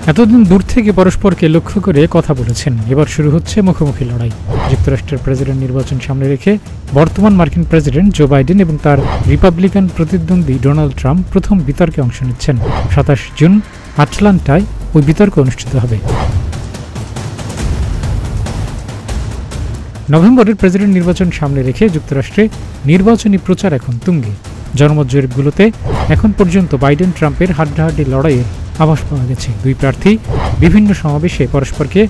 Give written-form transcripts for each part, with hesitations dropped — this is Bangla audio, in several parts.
এতদিন দূর থেকে পরস্পরকে লক্ষ্য করে কথা বলেছেন, এবার শুরু হচ্ছে মুখোমুখি লড়াই। যুক্তরাষ্ট্রের প্রেসিডেন্ট নির্বাচন সামনে রেখে বর্তমান মার্কিন প্রেসিডেন্ট জো বাইডেন এবং তার রিপাবলিকান প্রতিদ্বন্দ্বী ডোনাল্ড ট্রাম্প প্রথম বিতর্কে অংশ নিচ্ছেন। 27 জুন আটলান্টায় ওই বিতর্ক অনুষ্ঠিত হবে। নভেম্বরের প্রেসিডেন্ট নির্বাচন সামনে রেখে যুক্তরাষ্ট্রে নির্বাচনী প্রচার এখন তুঙ্গে। জনমত জরিপগুলোতে এখন পর্যন্ত বাইডেন ট্রাম্পের হাড্ডাহাড্ডি লড়াইয়ের আভাস পাওয়া গেছে। দুই প্রার্থী বিভিন্ন সমাবেশে পরস্পরকে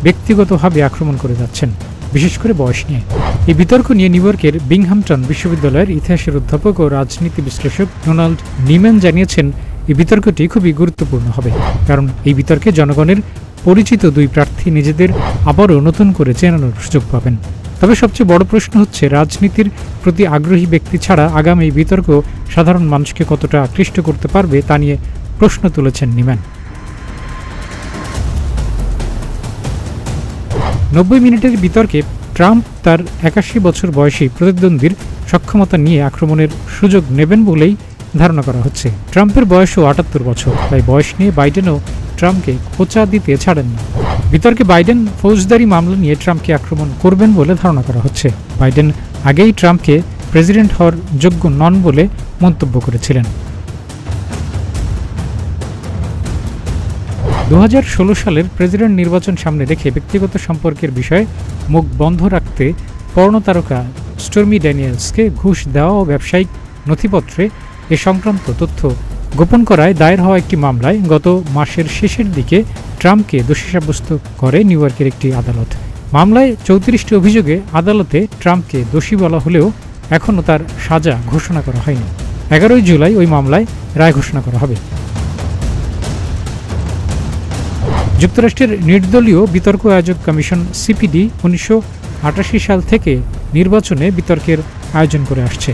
ব্যক্তিগতভাবে আক্রমণ করে যাচ্ছেন, বিশেষ করে বয়স নিয়ে। এই বিতর্ক নিয়ে নিউ ইয়র্কের বিংহামটন বিশ্ববিদ্যালয়ের ইতিহাসের অধ্যাপক ও রাজনীতি বিশ্লেষক ডোনাল্ড নিম্যান জানিয়েছেন, এই বিতর্কটি খুবই গুরুত্বপূর্ণ হবে, কারণ এই বিতর্কে জনগণের পরিচিত দুই প্রার্থী নিজেদের আবারও নতুন করে চেনানোর সুযোগ পাবেন। তবে সবচেয়ে বড় প্রশ্ন হচ্ছে, রাজনীতির প্রতি আগ্রহী ব্যক্তি ছাড়া আগামী এই বিতর্ক সাধারণ মানুষকে কতটা আকৃষ্ট করতে পারবে তা নিয়ে প্রশ্ন তুলেছেন নিম্যান। 90 মিনিটের বিতর্কে ট্রাম্প তার 81 বছর বয়সী প্রতিদ্বন্দ্বীর সক্ষমতা নিয়ে আক্রমণের সুযোগ নেবেন বলেই ধারণা করা হচ্ছে। ট্রাম্পের বয়সও 78 বছর, তাই বয়স নিয়ে বাইডেনও ট্রাম্পকে খোঁচা দিতে ছাড়েন না। বিতর্কে বাইডেন ফৌজদারি মামলা নিয়ে ট্রাম্পকে আক্রমণ করবেন বলে ধারণা করা হচ্ছে। বাইডেন আগেই ট্রাম্পকে প্রেসিডেন্ট হওয়ার যোগ্য নন বলে মন্তব্য করেছিলেন। 2016 সালের প্রেসিডেন্ট নির্বাচন সামনে রেখে ব্যক্তিগত সম্পর্কের বিষয়ে মুখ বন্ধ রাখতে পর্ন তারকা স্টর্মি ড্যানিয়েলসকে ঘুষ দেওয়া ও ব্যবসায়িক নথিপত্রে এ সংক্রান্ত তথ্য গোপন করায় দায়ের হওয়া একটি মামলায় গত মাসের শেষের দিকে ট্রাম্পকে দোষী সাব্যস্ত করে নিউ ইয়র্কের একটি আদালত। মামলায় 34টি অভিযোগে আদালতে ট্রাম্পকে দোষী বলা হলেও এখনও তার সাজা ঘোষণা করা হয়নি। 11 জুলাই ওই মামলায় রায় ঘোষণা করা হবে। যুক্তরাষ্ট্রের নির্দলীয় বিতর্ক আয়োজক কমিশন সিপিডি 1988 সাল থেকে নির্বাচনে বিতর্কের আয়োজন করে আসছে।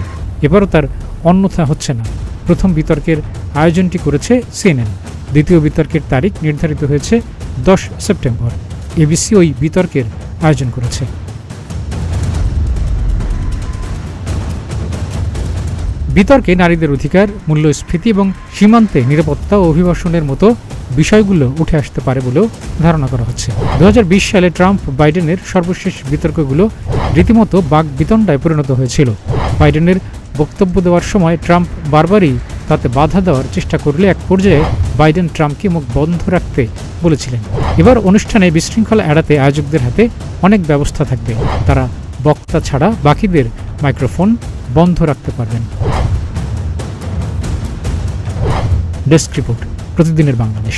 এবারও তার অন্যথা হচ্ছে না। প্রথম বিতর্কের আয়োজনটি করেছে সিএনএন। দ্বিতীয় বিতর্কের তারিখ নির্ধারিত হয়েছে 10 সেপ্টেম্বর। এবিসি ওই বিতর্কের আয়োজন করেছে। বিতর্কে নারীদের অধিকার, মূল্যস্ফীতি এবং সীমান্তে নিরাপত্তা ও অভিবাসনের মতো বিষয়গুলো উঠে আসতে পারে বলেও ধারণা করা হচ্ছে। 2020 সালে ট্রাম্প বাইডেনের সর্বশেষ বিতর্কগুলো রীতিমতো বাকবিতণ্ডায় পরিণত হয়েছিল। বাইডেনের বক্তব্য দেওয়ার সময় ট্রাম্প বারবারই তাতে বাধা দেওয়ার চেষ্টা করলে এক পর্যায়ে বাইডেন ট্রাম্পকে মুখ বন্ধ রাখতে বলেছিলেন। এবার অনুষ্ঠানে বিশৃঙ্খলা এড়াতে আয়োজকদের হাতে অনেক ব্যবস্থা থাকবে। তারা বক্তা ছাড়া বাকিদের মাইক্রোফোন বন্ধ রাখতে পারবেন। ডেস্ক রিপোর্ট, প্রতিদিনের বাংলাদেশ।